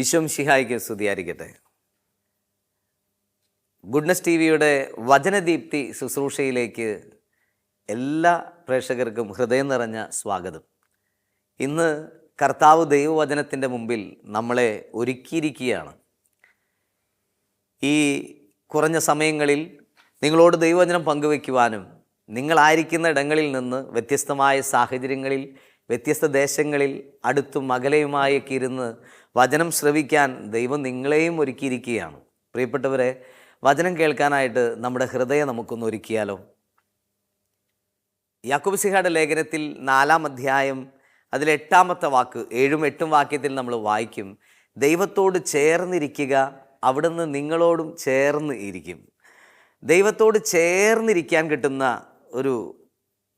ഈശോമിശിഹായ്ക്ക് സ്തുതിയായിരിക്കട്ടെ. Goodness T വിയുടെ വചനദീപ്തി ശുശ്രൂഷയിലേക്ക് എല്ലാ പ്രേക്ഷകർക്കും ഹൃദയം നിറഞ്ഞ സ്വാഗതം. ഇന്ന് കർത്താവ് ദൈവവചനത്തിൻ്റെ മുമ്പിൽ നമ്മളെ ഒരുക്കിയിരിക്കുകയാണ്. ഈ കുറഞ്ഞ സമയങ്ങളിൽ നിങ്ങളോട് ദൈവവചനം പങ്കുവയ്ക്കുവാനും നിങ്ങളായിരിക്കുന്ന ഇടങ്ങളിൽ നിന്ന് വ്യത്യസ്തമായ സാഹചര്യങ്ങളിൽ വ്യത്യസ്ത ദേശങ്ങളിൽ അടുത്തും അകലെയുമായൊക്കെ ഇരുന്ന് വചനം ശ്രവിക്കാൻ ദൈവം നിങ്ങളെയും ഒരുക്കിയിരിക്കുകയാണ്. പ്രിയപ്പെട്ടവരെ, വചനം കേൾക്കാനായിട്ട് നമ്മുടെ ഹൃദയം നമുക്കൊന്ന് ഒരുക്കിയാലോ? യാക്കോബുസ്ലിഹായുടെ ലേഖനത്തിൽ 4-ാം അധ്യായം അതിൽ 8-ാമത്തെ വാക്ക് 7-8 വാക്യത്തിൽ നമ്മൾ വായിക്കും, ദൈവത്തോട് ചേർന്നിരിക്കുക, അവിടുന്ന് നിങ്ങളോടും ചേർന്ന് ഇരിക്കും. ദൈവത്തോട് ചേർന്നിരിക്കാൻ കിട്ടുന്ന ഒരു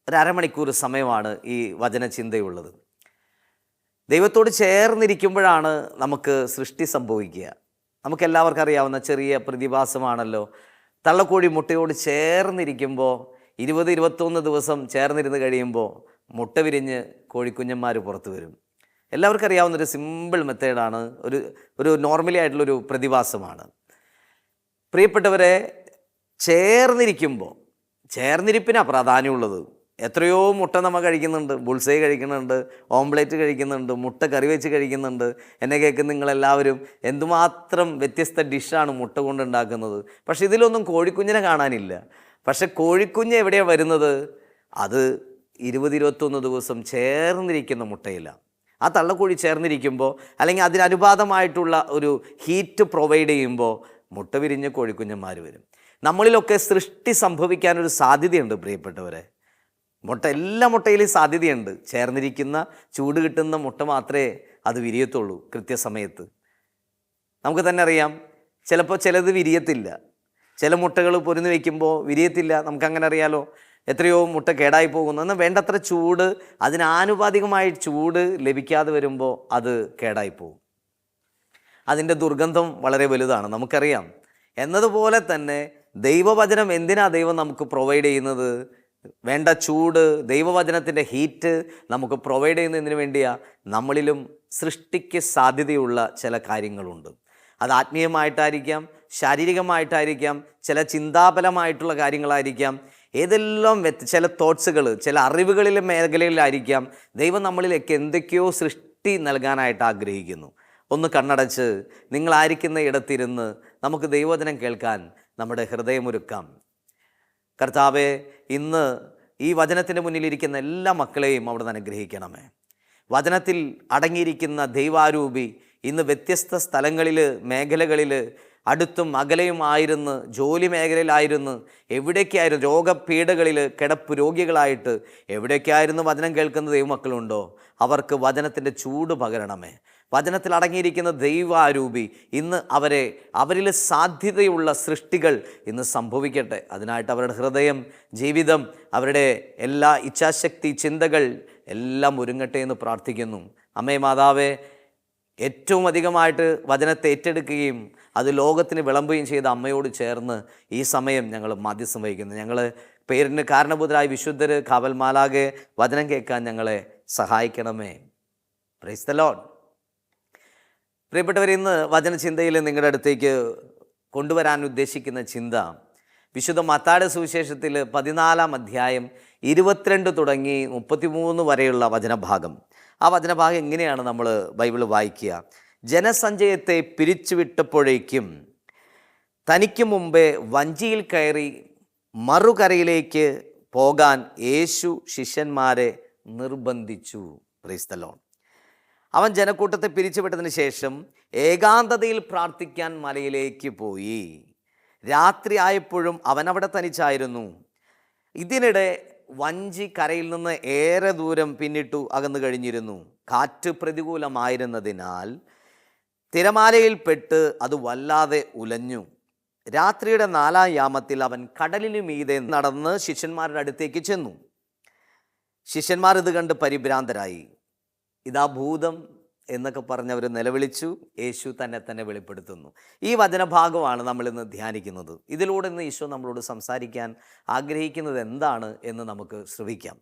അരമണിക്കൂർ സമയമാണ് ഈ വചനചിന്തയുള്ളത്. ദൈവത്തോട് ചേർന്നിരിക്കുമ്പോഴാണ് നമുക്ക് സൃഷ്ടി സംഭവിക്കുക. നമുക്കെല്ലാവർക്കും അറിയാവുന്ന ചെറിയ പ്രതിഭാസമാണല്ലോ, തള്ളക്കോഴി മുട്ടയോട് ചേർന്നിരിക്കുമ്പോൾ 20-21 ദിവസം ചേർന്നിരുന്ന് കഴിയുമ്പോൾ മുട്ട വിരിഞ്ഞ് കോഴിക്കുഞ്ഞന്മാർ പുറത്തു വരും. എല്ലാവർക്കും അറിയാവുന്നൊരു സിമ്പിൾ മെത്തേഡാണ്, ഒരു നോർമലി ആയിട്ടുള്ളൊരു പ്രതിഭാസമാണ്. പ്രിയപ്പെട്ടവരെ, ചേർന്നിരിപ്പിനാണ് പ്രാധാന്യമുള്ളത്. എത്രയോ മുട്ട നമ്മൾ കഴിക്കുന്നുണ്ട്, ബുൾസൈ കഴിക്കുന്നുണ്ട്, ഓംപ്ലേറ്റ് കഴിക്കുന്നുണ്ട്, മുട്ട കറി വെച്ച് കഴിക്കുന്നുണ്ട്. എന്നെ കേൾക്കുന്ന നിങ്ങളെല്ലാവരും എന്തുമാത്രം വ്യത്യസ്ത ഡിഷാണ് മുട്ട കൊണ്ടുണ്ടാക്കുന്നത്. പക്ഷെ ഇതിലൊന്നും കോഴിക്കുഞ്ഞിനെ കാണാനില്ല. പക്ഷെ കോഴിക്കുഞ്ഞ് എവിടെയാണ് വരുന്നത്? അത് 20-21 ദിവസം ചേർന്നിരിക്കുന്ന മുട്ടയില്ല. ആ തള്ളക്കോഴി ചേർന്നിരിക്കുമ്പോൾ അല്ലെങ്കിൽ അതിനനുപാതമായിട്ടുള്ള ഒരു ഹീറ്റ് പ്രൊവൈഡ് ചെയ്യുമ്പോൾ മുട്ട വിരിഞ്ഞ് കോഴിക്കുഞ്ഞന്മാർ വരും. നമ്മളിലൊക്കെ സൃഷ്ടി സംഭവിക്കാനൊരു സാധ്യതയുണ്ട് പ്രിയപ്പെട്ടവരെ. എല്ലാ മുട്ടയിലും സാധ്യതയുണ്ട്. ചേർന്നിരിക്കുന്ന ചൂട് കിട്ടുന്ന മുട്ട മാത്രമേ അത് വിരിയത്തുള്ളൂ കൃത്യസമയത്ത്. നമുക്ക് തന്നെ അറിയാം, ചിലപ്പോൾ ചിലത് വിരിയത്തില്ല. ചില മുട്ടകൾ പൊരുന്ന് വയ്ക്കുമ്പോൾ വിരിയത്തില്ല. നമുക്കങ്ങനെ അറിയാലോ. എത്രയോ മുട്ട കേടായി പോകുന്നു. എന്നാൽ വേണ്ടത്ര ചൂട്, അതിനാനുപാതികമായി ചൂട് ലഭിക്കാതെ വരുമ്പോൾ അത് കേടായി പോകും. അതിൻ്റെ ദുർഗന്ധം വളരെ വലുതാണ്, നമുക്കറിയാം. എന്നതുപോലെ തന്നെ ദൈവവചനം എന്തിനാ ദൈവം നമുക്ക് പ്രൊവൈഡ് ചെയ്യുന്നത്? വേണ്ട ചൂട്, ദൈവവചനത്തിൻ്റെ ഹീറ്റ് നമുക്ക് പ്രൊവൈഡ് ചെയ്യുന്നതിന് വേണ്ടിയാണ്. നമ്മളിലും സൃഷ്ടിക്ക് സാധ്യതയുള്ള ചില കാര്യങ്ങളുണ്ട്. അത് ആത്മീയമായിട്ടായിരിക്കാം, ശാരീരികമായിട്ടായിരിക്കാം, ചില ചിന്താപരമായിട്ടുള്ള കാര്യങ്ങളായിരിക്കാം, ഏതെല്ലാം ചില തോട്ട്സുകൾ, ചില അറിവുകളിലെ മേഖലകളിലായിരിക്കാം. ദൈവം നമ്മളിലേക്ക് എന്തൊക്കെയോ സൃഷ്ടി നൽകാനായിട്ട് ആഗ്രഹിക്കുന്നു. ഒന്ന് കണ്ണടച്ച് നിങ്ങളായിരിക്കുന്ന ഇടത്തിരുന്ന് നമുക്ക് ദൈവവചനം കേൾക്കാൻ നമ്മുടെ ഹൃദയമൊരുക്കാം. കർത്താവേ, ഇന്ന് ഈ വചനത്തിൻ്റെ മുന്നിലിരിക്കുന്ന എല്ലാ മക്കളെയും അവിടുന്ന് അനുഗ്രഹിക്കണമേ. വചനത്തിൽ അടങ്ങിയിരിക്കുന്ന ദൈവാരൂപി ഇന്ന് വ്യത്യസ്ത സ്ഥലങ്ങളിൽ, മേഖലകളിൽ, അടുത്തും അകലെയുമായിരുന്നു, ജോലി മേഖലയിലായിരുന്നു, എവിടേക്കായിരുന്നു, രോഗപീഠകളിൽ കിടപ്പ് രോഗികളായിട്ട് എവിടേക്കായിരുന്നു വചനം കേൾക്കുന്ന ദൈവമക്കളുണ്ടോ, അവർക്ക് വചനത്തിൻ്റെ ചൂട് പകരണമേ. വചനത്തിൽ അടങ്ങിയിരിക്കുന്ന ദൈവാരൂപി ഇന്ന് അവരിൽ സാധ്യതയുള്ള സൃഷ്ടികൾ ഇന്ന് സംഭവിക്കട്ടെ. അതിനായിട്ട് അവരുടെ ഹൃദയം, ജീവിതം, അവരുടെ എല്ലാ ഇച്ഛാശക്തി, ചിന്തകൾ എല്ലാം ഒരുങ്ങട്ടെ എന്ന് പ്രാർത്ഥിക്കുന്നു. അമ്മേ മാതാവേ, ഏറ്റവും അധികമായിട്ട് വചനത്തെ ഏറ്റെടുക്കുകയും അത് ലോകത്തിന് വിളമ്പുകയും ചെയ്ത അമ്മയോട് ചേർന്ന് ഈ സമയം ഞങ്ങൾ മാധ്യസ്ഥം വഹിക്കുന്നു. ഞങ്ങൾ പേരിന് കാരണഭൂതരായ വിശുദ്ധർ, കാവൽ മാലാഖെ, വചനം കേൾക്കാൻ ഞങ്ങളെ സഹായിക്കണമേ. Praise the Lord. പ്രിയപ്പെട്ടവർ, ഇന്ന് വചനചിന്തയിൽ നിങ്ങളുടെ അടുത്തേക്ക് കൊണ്ടുവരാൻ ഉദ്ദേശിക്കുന്ന ചിന്ത വിശുദ്ധ മത്തായിയുടെ സുവിശേഷത്തിൽ 14-ാം അധ്യായം 22 തുടങ്ങി 33 വരെയുള്ള വചനഭാഗം. ആ വചനഭാഗം എങ്ങനെയാണ് നമ്മൾ ബൈബിൾ വായിക്കുക? ജനസഞ്ചയത്തെ പിരിച്ചുവിട്ടപ്പോഴേക്കും തനിക്ക് മുമ്പേ വഞ്ചിയിൽ കയറി മറുകരയിലേക്ക് പോകാൻ യേശു ശിഷ്യന്മാരെ നിർബന്ധിച്ചു. Praise the Lord. അവൻ ജനക്കൂട്ടത്തെ പിരിച്ചുവിട്ടതിന് ശേഷം ഏകാന്തതയിൽ പ്രാർത്ഥിക്കാൻ മലയിലേക്ക് പോയി. രാത്രി ആയപ്പോഴും അവൻ അവിടെ തനിച്ചായിരുന്നു. ഇതിനിടെ വഞ്ചി കരയിൽ നിന്ന് ഏറെ ദൂരം പിന്നിട്ടു അകന്നു കഴിഞ്ഞിരുന്നു. കാറ്റ് പ്രതികൂലമായിരുന്നതിനാൽ തിരമാലയിൽപ്പെട്ട് അത് വല്ലാതെ ഉലഞ്ഞു. രാത്രിയുടെ 4-ാം യാമത്തിൽ അവൻ കടലിനു മീതെ നടന്ന് ശിഷ്യന്മാരുടെ അടുത്തേക്ക് ചെന്നു. ശിഷ്യന്മാർ ഇത് കണ്ട് പരിഭ്രാന്തരായി. ഇതാ ഭൂതം എന്നൊക്കെ പറഞ്ഞവർ നിലവിളിച്ചു. യേശു തന്നെ വെളിപ്പെടുത്തുന്നു. ഈ വചനഭാഗമാണ് നമ്മളിന്ന് ധ്യാനിക്കുന്നത്. ഇതിലൂടെ ഇന്ന് ഈശോ നമ്മളോട് സംസാരിക്കാൻ ആഗ്രഹിക്കുന്നത് എന്താണ് എന്ന് നമുക്ക് ശ്രവിക്കാം.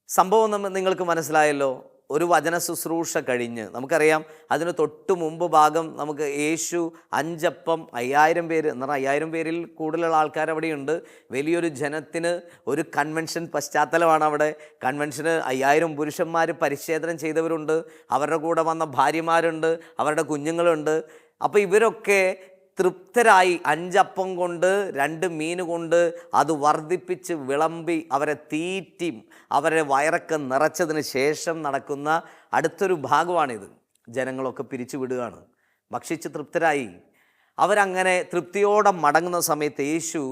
സംഭവം നിങ്ങൾക്ക് മനസ്സിലായല്ലോ. ഒരു വചന ശുശ്രൂഷ കഴിഞ്ഞ് നമുക്കറിയാം, അതിന് തൊട്ട് മുമ്പ് ഭാഗം നമുക്ക് യേശു 5 അപ്പം 5000 പേര് എന്ന് പറഞ്ഞാൽ 5000 പേരിൽ കൂടുതലുള്ള ആൾക്കാർ അവിടെയുണ്ട്. വലിയൊരു ജനത്തിന് ഒരു കൺവെൻഷൻ പശ്ചാത്തലമാണ് അവിടെ. കൺവെൻഷന് 5000 പുരുഷന്മാർ പരിച്ഛേദനം ചെയ്തവരുണ്ട്, അവരുടെ കൂടെ വന്ന ഭാര്യമാരുണ്ട്, അവരുടെ കുഞ്ഞുങ്ങളുണ്ട്. അപ്പോൾ ഇവരൊക്കെ തൃപ്തരായി 5 അപ്പം കൊണ്ട് 2 മീൻ കൊണ്ട് അത് വർദ്ധിപ്പിച്ച് വിളമ്പി അവരെ തീറ്റി അവരെ വയറൊക്കെ നിറച്ചതിന് ശേഷം നടക്കുന്ന അടുത്തൊരു ഭാഗമാണിത്. ജനങ്ങളൊക്കെ പിരിച്ചു വിടുകയാണ്. ഭക്ഷിച്ച് തൃപ്തരായി അവരങ്ങനെ തൃപ്തിയോടെ മടങ്ങുന്ന സമയത്ത് യേശു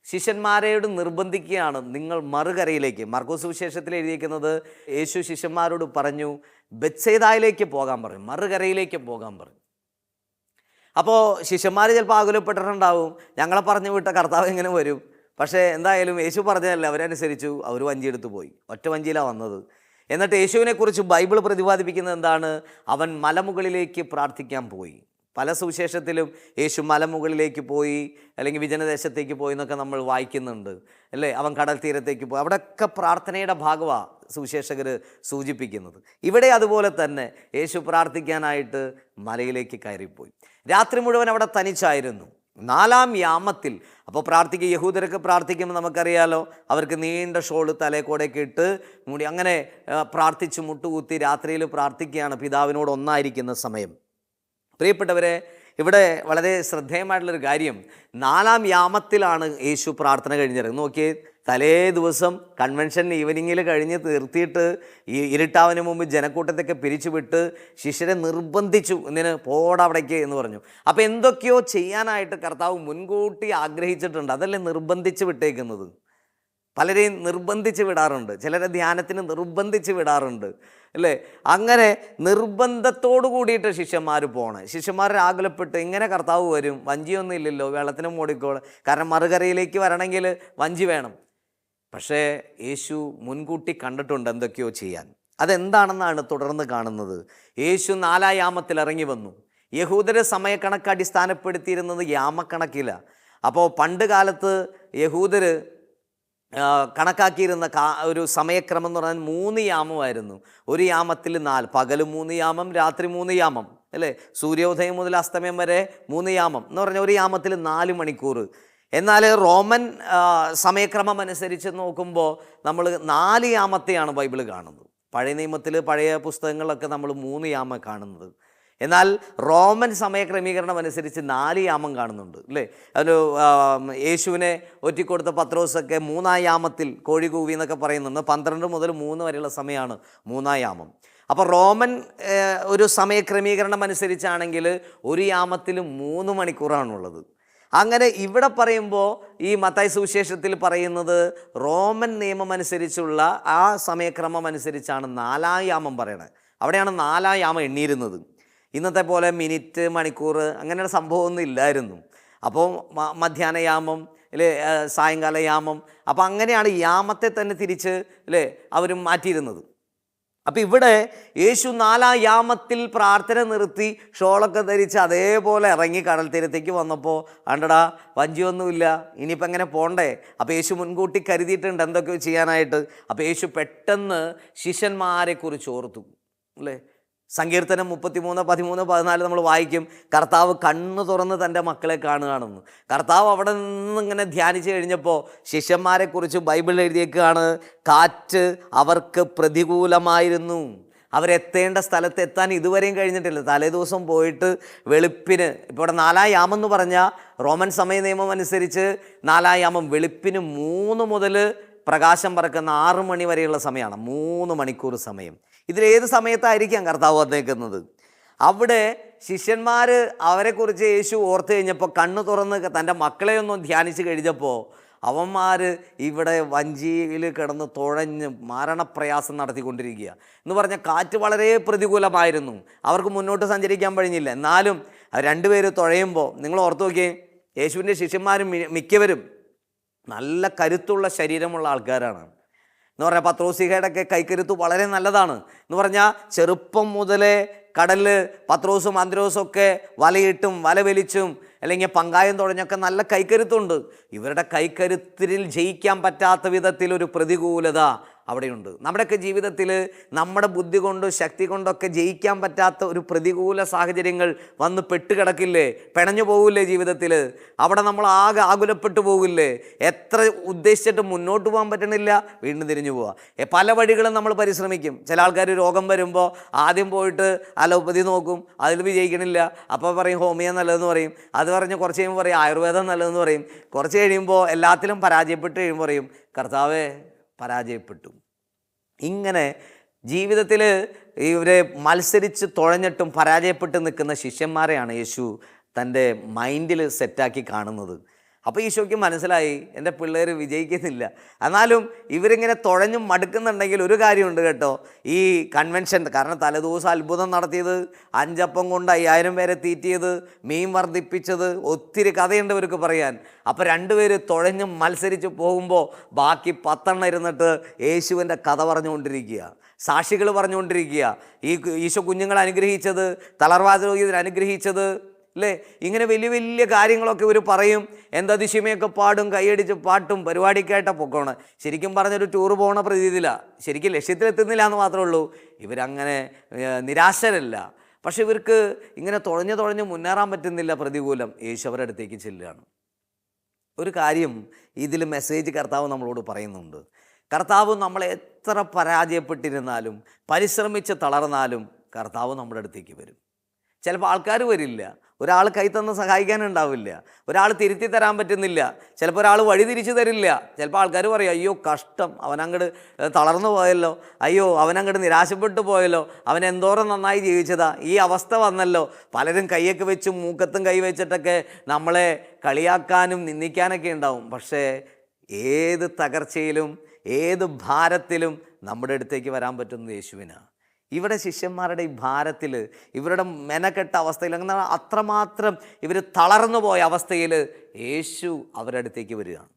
ശിഷ്യന്മാരോട് നിർബന്ധിക്കുകയാണ്, നിങ്ങൾ മറുകരയിലേക്ക്. മാർക്കോസ് സുവിശേഷത്തിൽ എഴുതിയിരിക്കുന്നത്, യേശു ശിഷ്യന്മാരോട് പറഞ്ഞു ബെത്സൈദയിലേക്ക് പോകാൻ പറഞ്ഞു, മറുകരയിലേക്ക് പോകാൻ പറഞ്ഞു. അപ്പോൾ ശിഷ്യന്മാർ ചിലപ്പോൾ ആകുലപ്പെട്ടിട്ടുണ്ടാവും, ഞങ്ങളെ പറഞ്ഞു വിട്ട കർത്താവ് എങ്ങനെ വരും? പക്ഷേ എന്തായാലും യേശു പറഞ്ഞതല്ല, അവരനുസരിച്ചു. അവർ വഞ്ചിയെടുത്ത് പോയി, ഒറ്റ വഞ്ചിയിലാണ് വന്നത്. എന്നിട്ട് യേശുവിനെക്കുറിച്ച് ബൈബിൾ പ്രതിപാദിപ്പിക്കുന്നത് എന്താണ്? അവൻ മലമുകളിലേക്ക് പ്രാർത്ഥിക്കാൻ പോയി. പല സുവിശേഷത്തിലും യേശു മലമുകളിലേക്ക് പോയി, അല്ലെങ്കിൽ വിജനദേശത്തേക്ക് പോയി എന്നൊക്കെ നമ്മൾ വായിക്കുന്നുണ്ട്, അല്ലേ? അവൻ കടൽ തീരത്തേക്ക് പോയി. അവിടെയൊക്കെ പ്രാർത്ഥനയുടെ ഭാഗമാണ് സുവിശേഷകർ സൂചിപ്പിക്കുന്നത്. ഇവിടെ അതുപോലെ തന്നെ യേശു പ്രാർത്ഥിക്കാനായിട്ട് മലയിലേക്ക് കയറിപ്പോയി. രാത്രി മുഴുവൻ അവിടെ തനിച്ചായിരുന്നു. 4-ാം യാമത്തിൽ അപ്പോൾ പ്രാർത്ഥിക്കുക. യഹൂദരൊക്കെ പ്രാർത്ഥിക്കുമ്പോൾ നമുക്കറിയാലോ, അവർക്ക് നീണ്ട ഷോള് തലേക്കൂടെയൊക്കെ ഇട്ട് മൂടി അങ്ങനെ പ്രാർത്ഥിച്ച് മുട്ടുകുത്തി രാത്രിയിൽ പ്രാർത്ഥിക്കുകയാണ്, പിതാവിനോട് ഒന്നായിരിക്കുന്ന സമയം. പ്രിയപ്പെട്ടവരെ, ഇവിടെ വളരെ ശ്രദ്ധേയമായിട്ടുള്ളൊരു കാര്യം, 4-ാം യാമത്തിലാണ് യേശു പ്രാർത്ഥന കഴിഞ്ഞിറങ്ങുന്നത്. നോക്കിയേ, തലേ ദിവസം കൺവെൻഷൻ ഈവനിങ്ങിൽ കഴിഞ്ഞ് തീർത്തിയിട്ട് ഈ ഇരുട്ടാവിന് മുമ്പ് ജനക്കൂട്ടത്തൊക്കെ പിരിച്ചുവിട്ട് ശിഷ്യരെ നിർബന്ധിച്ചു, എന്തിന് പോടവിടേക്ക് എന്ന് പറഞ്ഞു. അപ്പോൾ എന്തൊക്കെയോ ചെയ്യാനായിട്ട് കർത്താവ് മുൻകൂട്ടി ആഗ്രഹിച്ചിട്ടുണ്ട്, അതല്ലേ നിർബന്ധിച്ച് വിട്ടേക്കുന്നത്. പലരെയും നിർബന്ധിച്ച് വിടാറുണ്ട്, ചിലരെ ധ്യാനത്തിന് നിർബന്ധിച്ച് വിടാറുണ്ട്, അല്ലേ? അങ്ങനെ നിർബന്ധത്തോടു കൂടിയിട്ട് ശിഷ്യന്മാർ പോകണം. ശിഷ്യന്മാർ ആകുലപ്പെട്ട്, ഇങ്ങനെ കർത്താവ് വരും? വഞ്ചിയൊന്നും ഇല്ലല്ലോ, വെള്ളത്തിന് മൂടിക്കോളെ, കാരണം മറുകരയിലേക്ക് വരണമെങ്കിൽ വഞ്ചി വേണം. പക്ഷേ യേശു മുൻകൂട്ടി കണ്ടിട്ടുണ്ട് എന്തൊക്കെയോ ചെയ്യാൻ. അതെന്താണെന്നാണ് തുടർന്ന് കാണുന്നത്. യേശു 4-ാം യാമത്തിൽ ഇറങ്ങി വന്നു. യഹൂദരെ സമയക്കണക്ക് അടിസ്ഥാനപ്പെടുത്തിയിരുന്നത് യാമക്കണക്കില്ല. അപ്പോൾ പണ്ട് കാലത്ത് യഹൂദർ കണക്കാക്കിയിരുന്ന ഒരു സമയക്രമം എന്ന് പറഞ്ഞാൽ 3 യാമമായിരുന്നു. ഒരു യാമത്തിൽ 4, പകൽ 3 യാമം, രാത്രി 3 യാമം, അല്ലേ? സൂര്യോദയം മുതൽ അസ്തമയം വരെ 3 യാമം എന്ന് പറഞ്ഞാൽ ഒരു യാമത്തിൽ 4 മണിക്കൂർ. എന്നാൽ റോമൻ സമയക്രമം അനുസരിച്ച് നോക്കുമ്പോൾ നമ്മൾ 4 യാമത്തെയാണ് ബൈബിൾ കാണുന്നത്. പഴയ നിയമത്തിൽ, പഴയ പുസ്തകങ്ങളിലൊക്കെ നമ്മൾ 3 യാമം കാണുന്നത്. എന്നാൽ റോമൻ സമയക്രമീകരണം അനുസരിച്ച് 4 യാമം കാണുന്നുണ്ട്, അല്ലേ? ഒരു യേശുവിനെ ഒറ്റിക്കൊടുത്ത പത്രോസൊക്കെ 3-ാം യാമത്തിൽ കോഴി കൂവി എന്നൊക്കെ പറയുന്നുണ്ട്. 12 മുതൽ 3 വരെയുള്ള സമയമാണ് 3-ാം യാമം. അപ്പോൾ റോമൻ ഒരു സമയക്രമീകരണം അനുസരിച്ചാണെങ്കിൽ ഒരു യാമത്തിൽ 3 മണിക്കൂറാണുള്ളത്. അങ്ങനെ ഇവിടെ പറയുമ്പോൾ ഈ മത്തായി സുവിശേഷത്തിൽ പറയുന്നത് റോമൻ നിയമം അനുസരിച്ചുള്ള ആ സമയക്രമം അനുസരിച്ചാണ് 4-ാം യാമം പറയണത്. അവിടെയാണ് 4-ാം യാമം എണ്ണിയിരുന്നത്. ഇന്നത്തെ പോലെ മിനിറ്റ്, മണിക്കൂർ അങ്ങനെയുള്ള സംഭവമൊന്നും ഇല്ലായിരുന്നു. അപ്പോൾ മധ്യാഹ്നയാമം, അല്ലേ, സായങ്കാല യാമം, അപ്പോൾ അങ്ങനെയാണ് യാമത്തെ തന്നെ തിരിച്ച്, അല്ലേ, അവരും മാറ്റിയിരുന്നത്. അപ്പോൾ ഇവിടെ യേശു 4-ാം യാമത്തിൽ പ്രാർത്ഥന നിർത്തി ഷോളൊക്കെ ധരിച്ച് അതേപോലെ ഇറങ്ങി കടൽ തീരത്തേക്ക് വന്നപ്പോൾ കണ്ടടാ വഞ്ചിയൊന്നുമില്ല, ഇനിയിപ്പോൾ എങ്ങനെ പോണ്ടേ? അപ്പോൾ യേശു മുൻകൂട്ടി കരുതിയിട്ടുണ്ട് എന്തൊക്കെയോ ചെയ്യാനായിട്ട്. അപ്പോൾ യേശു പെട്ടെന്ന് ശിഷ്യന്മാരെക്കുറിച്ച് ഓർത്തു, അല്ലേ? സങ്കീർത്തനം 33, 13, 14 നമ്മൾ വായിക്കും, കർത്താവ് കണ്ണ് തുറന്ന് തൻ്റെ മക്കളെ കാണുകയാണെന്ന്. കർത്താവ് അവിടെ നിന്ന് ഇങ്ങനെ ധ്യാനിച്ച് കഴിഞ്ഞപ്പോൾ ശിഷ്യന്മാരെക്കുറിച്ച് ബൈബിളിൽ എഴുതിയേക്കാണ്, കാറ്റ് അവർക്ക് പ്രതികൂലമായിരുന്നു. അവരെത്തേണ്ട സ്ഥലത്ത് എത്താൻ ഇതുവരെയും കഴിഞ്ഞിട്ടില്ല. തലേദിവസം പോയിട്ട് വെളുപ്പിന്, ഇപ്പോൾ ഇവിടെ 4-ാം യാമം എന്ന് പറഞ്ഞാൽ റോമൻ സമയ നിയമം അനുസരിച്ച് 4-ാം യാമം വെളുപ്പിന് 3 മുതൽ പ്രകാശം പറക്കുന്ന 6 മണി വരെയുള്ള സമയമാണ്. 3 മണിക്കൂർ സമയം. ഇതിലേത് സമയത്തായിരിക്കാം കർത്താവ് വന്നേക്കുന്നത്? അവിടെ ശിഷ്യന്മാർ അവരെക്കുറിച്ച് യേശു ഓർത്ത് കഴിഞ്ഞപ്പോൾ കണ്ണ് തുറന്ന് തൻ്റെ മക്കളെ ഒന്നും ധ്യാനിച്ച് കഴിഞ്ഞപ്പോൾ അവന്മാർ ഇവിടെ വഞ്ചിയിൽ കിടന്ന് തുഴഞ്ഞ് മരണപ്രയാസം നടത്തിക്കൊണ്ടിരിക്കുക എന്ന് പറഞ്ഞാൽ കാറ്റ് വളരെ പ്രതികൂലമായിരുന്നു. അവർക്ക് മുന്നോട്ട് സഞ്ചരിക്കാൻ കഴിഞ്ഞില്ല. എന്നാലും 2 പേര് തുഴയുമ്പോൾ നിങ്ങൾ ഓർത്ത് നോക്കിയേ, യേശുവിൻ്റെ ശിഷ്യന്മാരും മിക്കവരും നല്ല കരുത്തുള്ള ശരീരമുള്ള ആൾക്കാരാണ്. എന്ന് പറഞ്ഞാൽ പത്രോസികയുടെയൊക്കെ കൈക്കരുത്ത് വളരെ നല്ലതാണ്. എന്ന് പറഞ്ഞാൽ ചെറുപ്പം മുതലേ കടലിൽ പത്രോസും അന്ത്രോസും ഒക്കെ വലയിട്ടും വല വലിച്ചും അല്ലെങ്കിൽ പങ്കായം തുഴഞ്ഞൊക്കെ നല്ല കൈക്കരുത്തുണ്ട്. ഇവരുടെ കൈക്കരുത്തിൽ ജയിക്കാൻ പറ്റാത്ത വിധത്തിൽ ഒരു പ്രതികൂലത അവിടെയുണ്ട്. നമ്മുടെയൊക്കെ ജീവിതത്തിൽ നമ്മുടെ ബുദ്ധി കൊണ്ടും ശക്തി കൊണ്ടൊക്കെ ജയിക്കാൻ പറ്റാത്ത ഒരു പ്രതികൂല സാഹചര്യങ്ങൾ വന്ന് പെട്ടുകിടക്കില്ലേ, പിണഞ്ഞു പോകില്ലേ ജീവിതത്തിൽ? അവിടെ നമ്മൾ ആകെ ആകുലപ്പെട്ടു പോകില്ലേ? എത്ര ഉദ്ദേശിച്ചിട്ട് മുന്നോട്ട് പോകാൻ പറ്റണില്ല, വീണ്ടും തിരിഞ്ഞു പോവുക. പല വഴികളും നമ്മൾ പരിശ്രമിക്കും. ചില ആൾക്കാർ രോഗം വരുമ്പോൾ ആദ്യം പോയിട്ട് അലോപ്പതി നോക്കും, അതിൽ വിജയിക്കണില്ല. അപ്പോൾ പറയും ഹോമിയോ നല്ലതെന്ന് പറയും. അത് പറഞ്ഞ് കുറച്ച് കഴിയുമ്പോൾ പറയും ആയുർവേദം നല്ലതെന്ന് പറയും. കുറച്ച് കഴിയുമ്പോൾ എല്ലാത്തിലും പരാജയപ്പെട്ട് കഴിയുമ്പോൾ പറയും കർത്താവേ പരാജയപ്പെട്ടു. ഇങ്ങനെ ജീവിതത്തിൽ ഇവരെ മത്സരിച്ച് തുഴഞ്ഞിട്ടും പരാജയപ്പെട്ട് നിൽക്കുന്ന ശിഷ്യന്മാരെയാണ് യേശു തൻ്റെ മൈൻഡിൽ സെറ്റാക്കി കാണുന്നത്. അപ്പോൾ ഈശോയ്ക്ക് മനസ്സിലായി എൻ്റെ പിള്ളേർ വിജയിക്കുന്നില്ല. എന്നാലും ഇവരിങ്ങനെ തുഴഞ്ഞും മടുക്കുന്നുണ്ടെങ്കിൽ ഒരു കാര്യമുണ്ട് കേട്ടോ, ഈ കൺവെൻഷൻ, കാരണം തലേദിവസം അത്ഭുതം നടത്തിയത്, 5 അപ്പം കൊണ്ട് 5000 പേരെ തീറ്റിയത്, മീൻ വർദ്ധിപ്പിച്ചത്, ഒത്തിരി കഥയുണ്ട് ഇവർക്ക് പറയാൻ. അപ്പോൾ 2 പേര് തുഴഞ്ഞും മത്സരിച്ച് പോകുമ്പോൾ ബാക്കി 10 ഇരുന്നിട്ട് യേശുവിൻ്റെ കഥ പറഞ്ഞുകൊണ്ടിരിക്കുക, സാക്ഷികൾ പറഞ്ഞുകൊണ്ടിരിക്കുക. ഈശോ കുഞ്ഞുങ്ങളെ അനുഗ്രഹിച്ചത്, തളർവാദ രോഗിയെ അനുഗ്രഹിച്ചത് അല്ലേ, ഇങ്ങനെ വലിയ വലിയ കാര്യങ്ങളൊക്കെ ഇവർ പറയും. എന്താ അതിശയമൊക്കെ പാടും, കൈയടിച്ച് പാട്ടും പരിപാടിക്കായിട്ടാണ് പൊക്കോണം. ശരിക്കും പറഞ്ഞൊരു ടൂർ പോകണ പ്രതീതിയില്ല, ശരിക്കും ലക്ഷ്യത്തിലെത്തുന്നില്ല എന്ന് മാത്രമേ ഉള്ളൂ. ഇവരങ്ങനെ നിരാശരല്ല. പക്ഷെ ഇവർക്ക് ഇങ്ങനെ തുഴഞ്ഞ് മുന്നേറാൻ പറ്റുന്നില്ല. പ്രതികൂലം. യേശു അവരുടെ അടുത്തേക്ക് ചെല്ലുകയാണ്. ഒരു കാര്യം ഇതിൽ മെസ്സേജ് കർത്താവ് നമ്മളോട് പറയുന്നുണ്ട്. കർത്താവ് നമ്മളെ എത്ര പരാജയപ്പെട്ടിരുന്നാലും പരിശ്രമിച്ച് തളർന്നാലും കർത്താവ് നമ്മുടെ അടുത്തേക്ക് വരും. ചിലപ്പോൾ ആൾക്കാർ വരില്ല, ഒരാൾ കൈ തന്ന് സഹായിക്കാനുണ്ടാവില്ല, ഒരാൾ തിരുത്തി തരാൻ പറ്റുന്നില്ല, ചിലപ്പോൾ ഒരാൾ വഴി തിരിച്ചു തരില്ല. ചിലപ്പോൾ ആൾക്കാർ പറയും അയ്യോ കഷ്ടം, അവനങ്ങോട്ട് തളർന്നു പോയല്ലോ, അയ്യോ അവനങ്ങോട്ട് നിരാശപ്പെട്ടു പോയല്ലോ, അവൻ എന്തോരം നന്നായി ജീവിച്ചതാ, ഈ അവസ്ഥ വന്നല്ലോ. പലരും കൈയൊക്കെ വെച്ചും മൂക്കത്തും കൈ വെച്ചിട്ടൊക്കെ നമ്മളെ കളിയാക്കാനും നിന്ദിക്കാനൊക്കെ ഉണ്ടാവും. പക്ഷേ ഏത് തകർച്ചയിലും ഏത് ഭാരത്തിലും നമ്മുടെ അടുത്തേക്ക് വരാൻ പറ്റുന്നത് യേശുവിനാണ്. ഇവിടെ ശിഷ്യന്മാരുടെ ഈ ഭാരത്തിൽ, ഇവരുടെ മെനക്കെട്ട അവസ്ഥയിൽ, അങ്ങനെ അത്രമാത്രം ഇവർ തളർന്നു പോയ അവസ്ഥയിൽ യേശു അവരുടെ അടുത്തേക്ക് വരികയാണ്.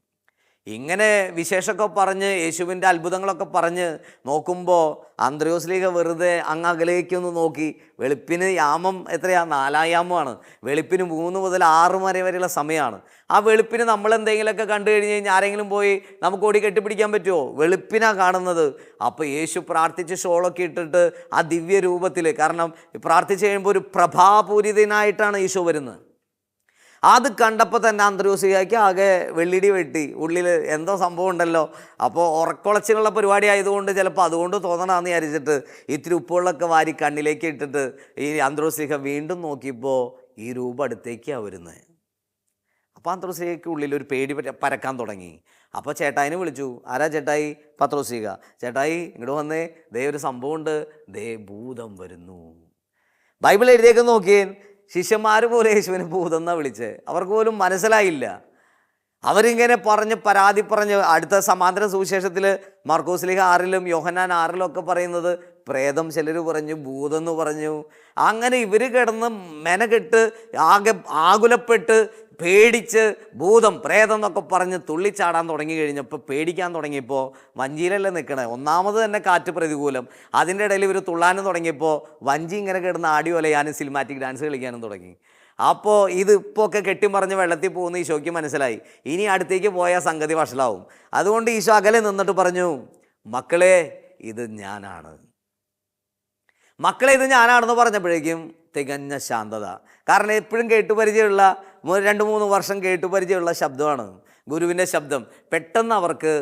ഇങ്ങനെ വിശേഷമൊക്കെ പറഞ്ഞ് യേശുവിൻ്റെ അത്ഭുതങ്ങളൊക്കെ പറഞ്ഞ് നോക്കുമ്പോൾ അന്ത്രയോസ്ലീഹ വെറുതെ അങ്ങ് അകലേക്കൊന്ന് നോക്കി. വെളുപ്പിന് യാമം എത്രയാണ്? 4 യാമമാണ്. വെളുപ്പിന് 3 മുതൽ 6 വരെയുള്ള സമയമാണ്. ആ വെളുപ്പിന് നമ്മൾ എന്തെങ്കിലുമൊക്കെ കണ്ടു കഴിഞ്ഞ് കഴിഞ്ഞാൽ ആരെങ്കിലും പോയി നമുക്ക് ഓടി കെട്ടിപ്പിടിക്കാൻ പറ്റുമോ? വെളുപ്പിനാണ് കാണുന്നത്. അപ്പോൾ യേശു പ്രാർത്ഥിച്ച് ഷോളൊക്കെ ഇട്ടിട്ട് ആ ദിവ്യ രൂപത്തിൽ, കാരണം പ്രാർത്ഥിച്ച് കഴിയുമ്പോൾ ഒരു പ്രഭാപൂരിതനായിട്ടാണ് ഈശോ വരുന്നത്. അത് കണ്ടപ്പോൾ തന്നെ അന്ത്രയോസ്ലീഹയ്ക്ക് ആകെ വെള്ളിടി വെട്ടി, ഉള്ളിൽ എന്തോ സംഭവം ഉണ്ടല്ലോ. അപ്പോൾ ഉറക്കുളച്ചിലുള്ള പരിപാടി ആയതുകൊണ്ട് ചിലപ്പോൾ അതുകൊണ്ട് തോന്നണമെന്ന് വിചാരിച്ചിട്ട് ഇത്തിരി ഉപ്പുകളൊക്കെ വാരി കണ്ണിലേക്ക് ഇട്ടിട്ട് ഈ അന്ത്രയോസ്ലീഹ വീണ്ടും നോക്കിയപ്പോൾ ഈ രൂപം അടുത്തേക്കാണ് വരുന്നത്. അപ്പോൾ അന്ത്രയോസ്ലീഹയ്ക്ക് ഉള്ളിൽ ഒരു പേടി പരക്കാൻ തുടങ്ങി. അപ്പോൾ ചേട്ടായിനെ വിളിച്ചു. ആരാ ചേട്ടായി? പത്രോസ്ലീഹ. ചേട്ടായി ഇങ്ങോട്ട് വന്നേ, ദേ ഒരു സംഭവമുണ്ട്, ദേ ഭൂതം വരുന്നു. ബൈബിൾ എഴുതിയേക്ക് നോക്കിയേ. ശിഷ്യന്മാർ പോലും യേശുവിനെ ഭൂതം എന്നാണ് വിളിച്ചത്. അവർക്ക് പോലും മനസ്സിലായില്ല. അവരിങ്ങനെ പരാതി പറഞ്ഞ് അടുത്ത സമാന്തര സുവിശേഷത്തിൽ മർക്കോസ് 6 യോഹന്നാൻ 6 ഒക്കെ പറയുന്നത് പ്രേതം, ചിലർ പറഞ്ഞു ഭൂതം എന്ന് പറഞ്ഞു. അങ്ങനെ ഇവർ കിടന്ന് മെനകെട്ട് ആകെ ആകുലപ്പെട്ട് പേടിച്ച് ഭൂതം പ്രേതം എന്നൊക്കെ പറഞ്ഞ് തുള്ളിച്ചാടാൻ തുടങ്ങി കഴിഞ്ഞപ്പോൾ, പേടിക്കാൻ തുടങ്ങിയപ്പോൾ വഞ്ചിയിലല്ലേ നിൽക്കണേ, ഒന്നാമത് തന്നെ കാറ്റ് പ്രതികൂലം, അതിൻ്റെ ഇടയിൽ ഇവർ തുള്ളാനും തുടങ്ങിയപ്പോൾ വഞ്ചി ഇങ്ങനെ കിടന്ന് ആടി ഒലയാനും സിനിമാറ്റിക് ഡാൻസ് കളിക്കാനും തുടങ്ങി. അപ്പോൾ ഇത് ഇപ്പോൾ ഒക്കെ കെട്ടിമറിഞ്ഞ് വെള്ളത്തിൽ പോകുന്ന ഈശോയ്ക്ക് മനസ്സിലായി, ഇനി അടുത്തേക്ക് പോയാൽ സംഗതി വഷളാവും. അതുകൊണ്ട് ഈശോ അകലെ നിന്നിട്ട് പറഞ്ഞു, മക്കളെ ഇത് ഞാനാണ്. മക്കളെ ഇത് ഞാനാണെന്ന് പറഞ്ഞപ്പോഴേക്കും തികഞ്ഞ ശാന്തത. കാരണം എപ്പോഴും കേട്ടുപരിചയമുള്ള 2-3 വർഷം കേട്ടുപരിചയമുള്ള ശബ്ദമാണ് ഗുരുവിൻ്റെ ശബ്ദം. പെട്ടെന്ന് അവർക്ക്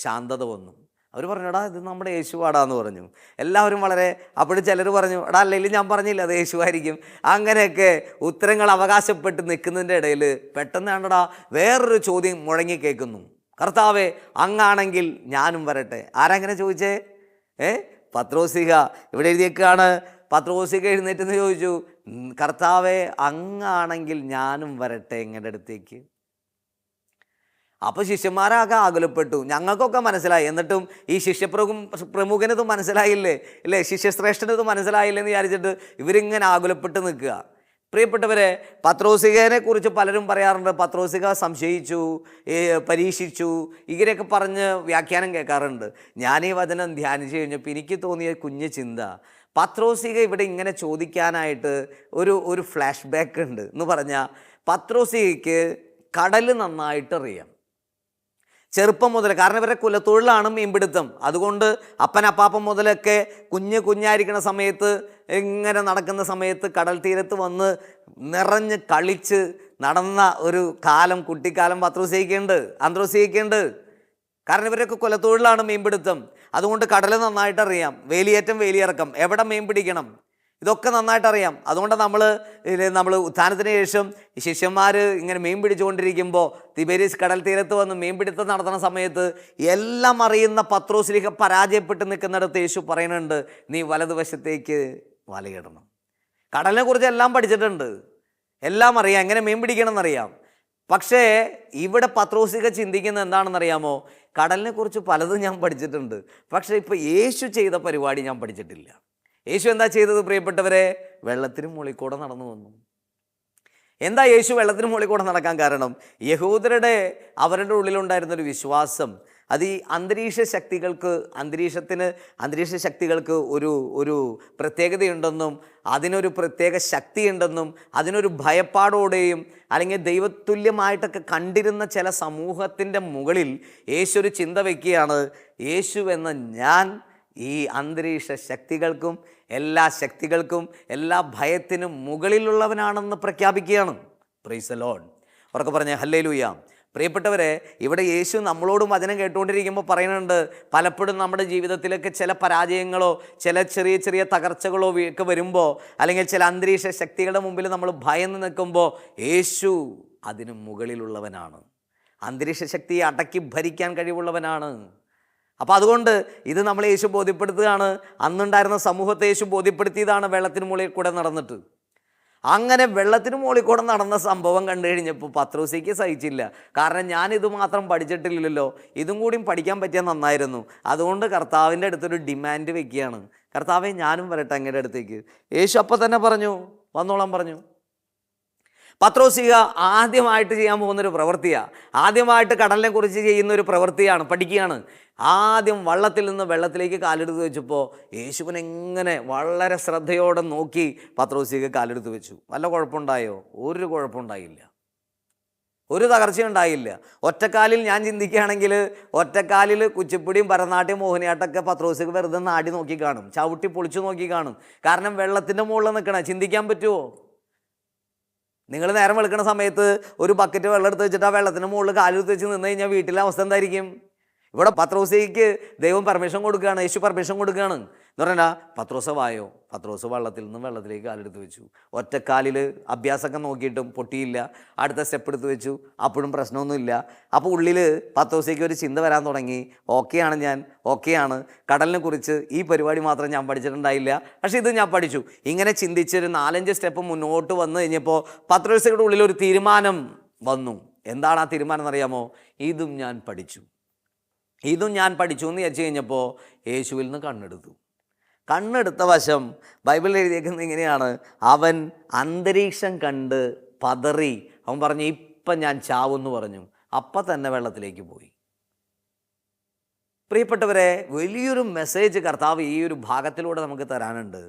ശാന്തത വന്നു. അവർ പറഞ്ഞു എടാ ഇത് നമ്മുടെ യേശുവാടാന്ന് പറഞ്ഞു. എല്ലാവരും വളരെ, അപ്പോഴും ചിലർ പറഞ്ഞു എടാ അല്ലെങ്കിൽ ഞാൻ പറഞ്ഞില്ല അത് യേശുവായിരിക്കും. അങ്ങനെയൊക്കെ ഉത്തരങ്ങൾ അവകാശപ്പെട്ട് നിൽക്കുന്നതിൻ്റെ ഇടയിൽ പെട്ടെന്ന് കണ്ടടാ വേറൊരു ചോദ്യം മുഴങ്ങി കേൾക്കുന്നു. കർത്താവേ അങ്ങാണെങ്കിൽ ഞാനും വരട്ടെ. ആരങ്ങനെ ചോദിച്ചേ? പത്രോസ്ലീഹ. ഇവിടെ എഴുതിയേക്കാണ്. പത്രോസ്ലീഹ എഴുന്നേറ്റെന്ന് ചോദിച്ചു, കർത്താവേ അങ്ങാണെങ്കിൽ ഞാനും വരട്ടെ ഇങ്ങയുടെ അടുത്തേക്ക്. അപ്പോൾ ശിഷ്യന്മാരൊക്കെ ആകുലപ്പെട്ടു. ഞങ്ങൾക്കൊക്കെ മനസ്സിലായി, എന്നിട്ടും ഈ പ്രമുഖനത് മനസ്സിലായില്ലേ, ഇല്ലേ, ശിഷ്യശ്രേഷ്ഠനത് മനസ്സിലായില്ലെന്ന് വിചാരിച്ചിട്ട് ഇവരിങ്ങനെ ആകുലപ്പെട്ട് നിൽക്കുക. പ്രിയപ്പെട്ടവരെ, പത്രോസ്ലീഹയെ കുറിച്ച് പലരും പറയാറുണ്ട്, പത്രോസ്ലീഹ സംശയിച്ചു, പരീക്ഷിച്ചു, ഇങ്ങനെയൊക്കെ പറഞ്ഞ് വ്യാഖ്യാനം കേൾക്കാറുണ്ട്. ഞാൻ ഈ വചനം ധ്യാനിച്ചു കഴിഞ്ഞപ്പോൾ എനിക്ക് തോന്നിയ കുഞ്ഞു ചിന്ത, പത്രോസ്ലീഹ ഇവിടെ ഇങ്ങനെ ചോദിക്കാനായിട്ട് ഒരു ഫ്ലാഷ് ബാക്ക് ഉണ്ട് എന്ന് പറഞ്ഞാൽ, പത്രോസ്ലീഹയ്ക്ക് കടൽ നന്നായിട്ട് അറിയാം. ചെറുപ്പം മുതൽ, കാരണം ഇവരുടെ കുലത്തൊഴിലാണ് മീൻപിടുത്തം. അതുകൊണ്ട് അപ്പൻ മുതലൊക്കെ കുഞ്ഞായിരിക്കുന്ന സമയത്ത്, ഇങ്ങനെ നടക്കുന്ന സമയത്ത് കടൽ തീരത്ത് വന്ന് നിറഞ്ഞ് കളിച്ച് നടന്ന ഒരു കാലം, കുട്ടിക്കാലം പത്രോസിക്കുണ്ട്, അന്ത്രോസിക്കുണ്ട്. കാരണം ഇവരൊക്കെ കുലത്തൊഴിലാണ് മീൻപിടുത്തം. അതുകൊണ്ട് കടൽ നന്നായിട്ട് അറിയാം, വേലിയേറ്റം വേലിയിറക്കം, എവിടെ മീൻ പിടിക്കണം, ഇതൊക്കെ നന്നായിട്ട് അറിയാം. അതുകൊണ്ട് നമ്മൾ ഉത്ഥാനത്തിന് ശേഷം ശിഷ്യന്മാർ ഇങ്ങനെ മീൻ പിടിച്ചുകൊണ്ടിരിക്കുമ്പോൾ തിബേരിയസ് കടൽ തീരത്ത് വന്ന് മീൻപിടുത്തം നടത്തുന്ന സമയത്ത് എല്ലാം അറിയുന്ന പത്രോസ്ലീഹ പരാജയപ്പെട്ട് നിൽക്കുന്നിടത്ത് യേശു പറയുന്നുണ്ട്, നീ വലതുവശത്തേക്ക് വലയിടണം. കടലിനെ കുറിച്ച് എല്ലാം പഠിച്ചിട്ടുണ്ട്, എല്ലാം അറിയാം, എങ്ങനെ മീൻ പിടിക്കണം എന്നറിയാം. പക്ഷേ ഇവിടെ പത്രോസ്ലീഹ ചിന്തിക്കുന്നത് എന്താണെന്നറിയാമോ? കടലിനെ കുറിച്ച് പലതും ഞാൻ പഠിച്ചിട്ടുണ്ട്, പക്ഷേ ഇപ്പോൾ യേശു ചെയ്ത പരിപാടി ഞാൻ പഠിച്ചിട്ടില്ല. യേശു എന്താ ചെയ്തത് പ്രിയപ്പെട്ടവരെ? വെള്ളത്തിന് മുകളിൽ കൂടെ നടന്നു വന്നു. എന്താ യേശു വെള്ളത്തിന് മുകളിൽ കൂടെ നടക്കാൻ കാരണം? യഹൂദരുടെ അവരുടെ ഉള്ളിലുണ്ടായിരുന്നൊരു വിശ്വാസം, അത് ഈ അന്തരീക്ഷ ശക്തികൾക്ക് ഒരു പ്രത്യേകതയുണ്ടെന്നും അതിനൊരു പ്രത്യേക ശക്തിയുണ്ടെന്നും അതിനൊരു ഭയപ്പാടോടെയും അല്ലെങ്കിൽ ദൈവതുല്യമായിട്ടൊക്കെ കണ്ടിരുന്ന ചില സമൂഹത്തിൻ്റെ മുകളിൽ യേശു ഒരു ചിന്ത വയ്ക്കുകയാണ്. യേശു എന്ന ഞാൻ ഈ അന്തരീക്ഷ ശക്തികൾക്കും എല്ലാ ശക്തികൾക്കും എല്ലാ ഭയത്തിനും മുകളിലുള്ളവനാണെന്ന് പ്രഖ്യാപിക്കുകയാണ്. Praise the Lord. ഉറക്കെ പറഞ്ഞേ ഹല്ലേലൂയ. പ്രിയപ്പെട്ടവരെ, ഇവിടെ യേശു നമ്മളോടും വചനം കേട്ടുകൊണ്ടിരിക്കുമ്പോൾ പറയുന്നുണ്ട്, പലപ്പോഴും നമ്മുടെ ജീവിതത്തിലൊക്കെ ചില പരാജയങ്ങളോ ചില ചെറിയ ചെറിയ തകർച്ചകളോ ഒക്കെ വരുമ്പോൾ, അല്ലെങ്കിൽ ചില അന്തരീക്ഷ ശക്തികളുടെ മുമ്പിൽ നമ്മൾ ഭയന്ന് നിൽക്കുമ്പോൾ യേശു അതിന് മുകളിലുള്ളവനാണ്, അന്തരീക്ഷ ശക്തിയെ അടക്കി ഭരിക്കാൻ കഴിവുള്ളവനാണ്. അപ്പോൾ അതുകൊണ്ട് ഇത് നമ്മൾ യേശു ബോധ്യപ്പെടുത്തുകയാണ്. അന്നുണ്ടായിരുന്ന സമൂഹത്തെ യേശു ബോധ്യപ്പെടുത്തിയതാണ് വെള്ളത്തിന് മുകളിൽ കൂടെ നടന്നിട്ട്. അങ്ങനെ വെള്ളത്തിന് മുകളിൽ കൂടെ നടന്ന സംഭവം കണ്ടു കഴിഞ്ഞപ്പോൾ പത്രോസിക്ക് സഹിച്ചില്ല. കാരണം ഞാനിത് മാത്രം പഠിച്ചിട്ടില്ലല്ലോ, ഇതും കൂടിയും പഠിക്കാൻ പറ്റിയാൽ നന്നായിരുന്നു. അതുകൊണ്ട് കർത്താവിൻ്റെ അടുത്തൊരു ഡിമാൻഡ് വെക്കുകയാണ്, കർത്താവെ ഞാനും വരട്ടെ അങ്ങയുടെ അടുത്തേക്ക്. യേശു അപ്പം തന്നെ പറഞ്ഞു, വന്നോളാൻ പറഞ്ഞു. പത്രോസിക ആദ്യമായിട്ട് ചെയ്യാൻ പോകുന്നൊരു പ്രവൃത്തിയാണ്, ആദ്യമായിട്ട് കടലിനെ കുറിച്ച് ചെയ്യുന്നൊരു പ്രവൃത്തിയാണ്, പഠിക്കുകയാണ്. ആദ്യം വള്ളത്തിൽ നിന്ന് വെള്ളത്തിലേക്ക് കാലെടുത്ത് വെച്ചപ്പോൾ യേശുവിനെ എങ്ങനെ വളരെ ശ്രദ്ധയോടെ നോക്കി പത്രോസിക കാലെടുത്ത് വെച്ചു. വല്ല കുഴപ്പമുണ്ടായോ? ഒരു കുഴപ്പമുണ്ടായില്ല, ഒരു തകർച്ചയുണ്ടായില്ല. ഒറ്റക്കാലിൽ ഞാൻ ചിന്തിക്കുകയാണെങ്കിൽ ഒറ്റക്കാലിൽ കുച്ചിപ്പിടിയും ഭരതനാട്യം മോഹിനിയാട്ടമൊക്കെ പത്രോസിക വെറുതെ നാടി നോക്കി കാണും, ചവിട്ടി പൊളിച്ചു നോക്കി കാണും. കാരണം വെള്ളത്തിൻ്റെ മുകളിൽ നിൽക്കണേ, ചിന്തിക്കാൻ പറ്റുമോ? നിങ്ങൾ നേരം വെളുക്കുന്ന സമയത്ത് ഒരു ബക്കറ്റ് വെള്ളം എടുത്ത് വെച്ചിട്ട് ആ വെള്ളത്തിന് മുകളിൽ കാലെടുത്ത് വെച്ച് നിന്ന് കഴിഞ്ഞാൽ വീട്ടിലെ അവസ്ഥ എന്തായിരിക്കും? ഇവിടെ പത്രോസിക്ക് ദൈവം പെർമിഷൻ കൊടുക്കുകയാണ്, യേശു പെർമിഷൻ കൊടുക്കുകയാണ് എന്ന് പറഞ്ഞാൽ പത്രോസ് വായോ. പത്രോസ് വള്ളത്തിൽ നിന്ന് വെള്ളത്തിലേക്ക് കാലെടുത്ത് വെച്ചു. ഒറ്റക്കാലിൽ അഭ്യാസമൊക്കെ നോക്കിയിട്ടും പൊട്ടിയില്ല. അടുത്ത സ്റ്റെപ്പ് എടുത്ത് വെച്ചു, അപ്പോഴും പ്രശ്നമൊന്നുമില്ല. അപ്പോൾ ഉള്ളിൽ പത്രോസിക്ക് ഒരു ചിന്ത വരാൻ തുടങ്ങി, ഓക്കെയാണ്, ഞാൻ ഓക്കെയാണ്, കടലിനെ കുറിച്ച് ഈ പരിപാടി മാത്രം ഞാൻ പഠിച്ചിട്ടുണ്ടായില്ല, പക്ഷേ ഇത് ഞാൻ പഠിച്ചു. ഇങ്ങനെ ചിന്തിച്ചൊരു 4-5 സ്റ്റെപ്പ് മുന്നോട്ട് വന്നു കഴിഞ്ഞപ്പോൾ പത്രോസിയുടെ ഉള്ളിലൊരു തീരുമാനം വന്നു. എന്താണ് ആ തീരുമാനം എന്നറിയാമോ? ഇതും ഞാൻ പഠിച്ചു എന്ന് വിചാരിച്ചു കഴിഞ്ഞപ്പോൾ യേശുവിൽ നിന്ന് കണ്ണെടുത്ത വശം ബൈബിളിൽ എഴുതിയേക്കുന്നത് ഇങ്ങനെയാണ്, അവൻ അന്തരീക്ഷം കണ്ട് പതറി, അവൻ പറഞ്ഞു ഇപ്പം ഞാൻ ചാവുമെന്ന് പറഞ്ഞു. അപ്പം തന്നെ വെള്ളത്തിലേക്ക് പോയി. പ്രിയപ്പെട്ടവരെ, വലിയൊരു മെസ്സേജ് കർത്താവ് ഈ ഒരു ഭാഗത്തിലൂടെ നമുക്ക് തരാനുണ്ട്.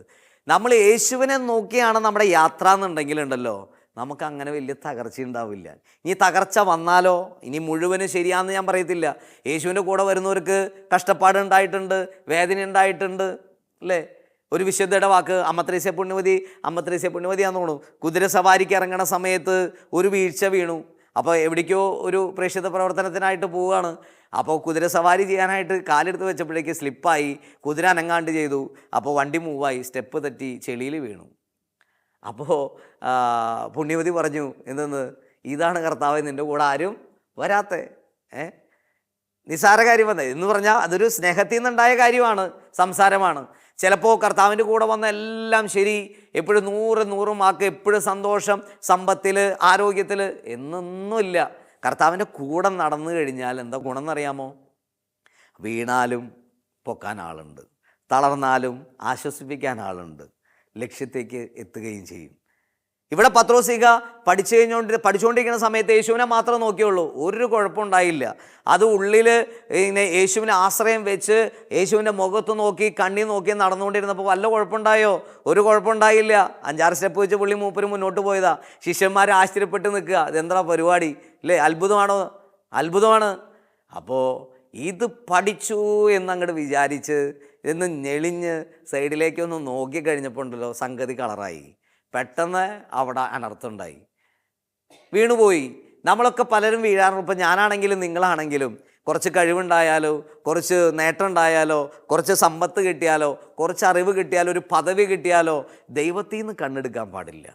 നമ്മൾ യേശുവിനെ നോക്കിയാണ് നമ്മുടെ യാത്ര എന്നുണ്ടെങ്കിലുണ്ടല്ലോ, നമുക്ക് അങ്ങനെ വലിയ തകർച്ച ഉണ്ടാവില്ല. ഇനി തകർച്ച വന്നാലോ, ഇനി മുഴുവനും ശരിയാണെന്ന് ഞാൻ പറയത്തില്ല. യേശുവിൻ്റെ കൂടെ വരുന്നവർക്ക് കഷ്ടപ്പാട് ഉണ്ടായിട്ടുണ്ട്, വേദന ഉണ്ടായിട്ടുണ്ട്, അല്ലേ? ഒരു വിശുദ്ധയുടെ വാക്ക് അമ്മത്രേസ്യ പുണ്യവതിയാന്ന് തോന്നുന്നു. കുതിര സവാരിക്ക് ഇറങ്ങണ സമയത്ത് ഒരു വീഴ്ച വീണു. അപ്പോൾ എവിടേക്കോ ഒരു പ്രേക്ഷിത പ്രവർത്തനത്തിനായിട്ട് പോവുകയാണ്. അപ്പോൾ കുതിര സവാരി ചെയ്യാനായിട്ട് കാലെടുത്ത് വെച്ചപ്പോഴേക്ക് സ്ലിപ്പായി, കുതിര അനങ്ങാണ്ട് ചെയ്തു. അപ്പോൾ വണ്ടി മൂവായി, സ്റ്റെപ്പ് തെറ്റി ചെളിയിൽ വീണു. അപ്പോൾ പുണ്യവതി പറഞ്ഞു, എന്തെന്ന്, ഇതാണ് കർത്താവ്, നിൻ്റെ കൂടെ ആരും വരാത്തെ. നിസ്സാര കാര്യം വന്നത് എന്ന് പറഞ്ഞാൽ അതൊരു സ്നേഹത്തിൽ നിന്നുണ്ടായ കാര്യമാണ്, സംസാരമാണ്. ചിലപ്പോൾ കർത്താവിൻ്റെ കൂടെ വന്ന എല്ലാം ശരി, എപ്പോഴും 100 മാർക്ക്, എപ്പോഴും സന്തോഷം, സമ്പത്തിൽ, ആരോഗ്യത്തിൽ എന്നൊന്നുമില്ല. കർത്താവിൻ്റെ കൂടെ നടന്നു കഴിഞ്ഞാൽ എന്താ ഗുണം എന്നറിയാമോ? വീണാലും പൊക്കാൻ ആളുണ്ട്, തളർന്നാലും ആശ്വസിപ്പിക്കാൻ ആളുണ്ട്, ലക്ഷ്യത്തേക്ക് എത്തുകയും ചെയ്യും. ഇവിടെ പത്രോസിക പഠിച്ചുകൊണ്ടിരിക്കുന്ന സമയത്ത് യേശുവിനെ മാത്രം നോക്കിയുള്ളൂ, ഒരു കുഴപ്പമുണ്ടായില്ല. അത് ഉള്ളിൽ ഇങ്ങനെ യേശുവിനെ ആശ്രയം വെച്ച് യേശുവിൻ്റെ മുഖത്ത് നോക്കി കണ്ണി നോക്കി നടന്നുകൊണ്ടിരുന്നപ്പോൾ വല്ല കുഴപ്പമുണ്ടായോ? ഒരു കുഴപ്പമുണ്ടായില്ല. 5-6 സ്റ്റെപ്പ് വെച്ച് പുള്ളി മൂപ്പര് മുന്നോട്ട് പോയതാ. ശിഷ്യന്മാർ ആശ്ചര്യപ്പെട്ട് നിൽക്കുക, ഇതെന്താ പരിപാടി, അല്ലേ? അത്ഭുതമാണ്. അപ്പോൾ ഇത് പഠിച്ചു എന്നങ്ങോട്ട് വിചാരിച്ച് എന്ന് ഞെളിഞ്ഞ് സൈഡിലേക്കൊന്ന് നോക്കിക്കഴിഞ്ഞപ്പോൾ ഉണ്ടല്ലോ സംഗതി കളറായി. പെട്ടെന്ന് അവിടെ അനർത്ഥമുണ്ടായി, വീണുപോയി. നമ്മളൊക്കെ പലരും വീഴാറുണ്ട്. ഇപ്പം ഞാനാണെങ്കിലും നിങ്ങളാണെങ്കിലും കുറച്ച് കഴിവുണ്ടായാലോ, കുറച്ച് നേട്ടം ഉണ്ടായാലോ, കുറച്ച് സമ്പത്ത് കിട്ടിയാലോ, കുറച്ച് അറിവ് കിട്ടിയാലോ, ഒരു പദവി കിട്ടിയാലോ ദൈവത്തിൽ നിന്ന് കണ്ണെടുക്കാൻ പാടില്ല.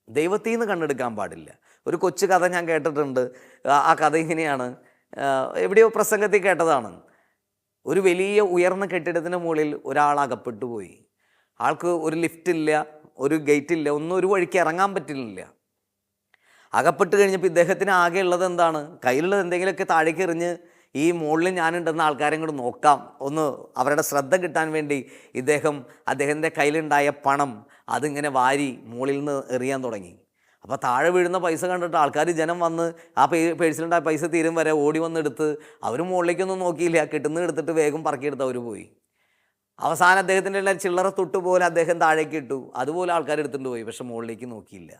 ദൈവത്തിൽ നിന്ന് കണ്ണെടുക്കാൻ പാടില്ല. ഒരു കൊച്ചു കഥ ഞാൻ കേട്ടിട്ടുണ്ട്. ആ കഥ ഇങ്ങനെയാണ്, എവിടെയോ പ്രസംഗത്തിൽ കേട്ടതാണ്. ഒരു വലിയ ഉയർന്ന കെട്ടിടത്തിന് മുകളിൽ ഒരാൾ അകപ്പെട്ടു പോയി. ആൾക്ക് ഒരു ലിഫ്റ്റ് ഇല്ല, ഒരു ഗേറ്റ് ഇല്ല, ഒന്നും ഒരു വഴിക്ക് ഇറങ്ങാൻ പറ്റുന്നില്ല. അകപ്പെട്ട് കഴിഞ്ഞപ്പോൾ ഇദ്ദേഹത്തിന് ആകെ ഉള്ളത് എന്താണ്? കയ്യിലുള്ളത് എന്തെങ്കിലുമൊക്കെ താഴേക്ക് എറിഞ്ഞ് ഈ മുകളിൽ ഞാനുണ്ടെന്ന ആൾക്കാരെ കൂടെ നോക്കാം, ഒന്ന് അവരുടെ ശ്രദ്ധ കിട്ടാൻ വേണ്ടി അദ്ദേഹത്തിൻ്റെ കയ്യിലുണ്ടായ പണം അതിങ്ങനെ വാരി മുകളിൽ നിന്ന് എറിയാൻ തുടങ്ങി. അപ്പോൾ താഴെ വീഴുന്ന പൈസ കണ്ടിട്ട് ആൾക്കാർ, ജനം വന്ന് ആ പേഴ്സിലുണ്ടായ പൈസ തീരും വരെ ഓടി വന്നെടുത്ത് അവർ മുകളിലേക്കൊന്നും നോക്കിയില്ല, കിട്ടുന്നത് എടുത്തിട്ട് വേഗം പറക്കിയെടുത്ത് അവർ പോയി. അവസാനം അദ്ദേഹത്തിൻ്റെ എല്ലാം ചില്ലറ തൊട്ടുപോലെ അദ്ദേഹം താഴേക്ക് ഇട്ടു, അതുപോലെ ആൾക്കാർ എടുത്തുകൊണ്ട് പോയി, പക്ഷെ മുകളിലേക്ക് നോക്കിയില്ല.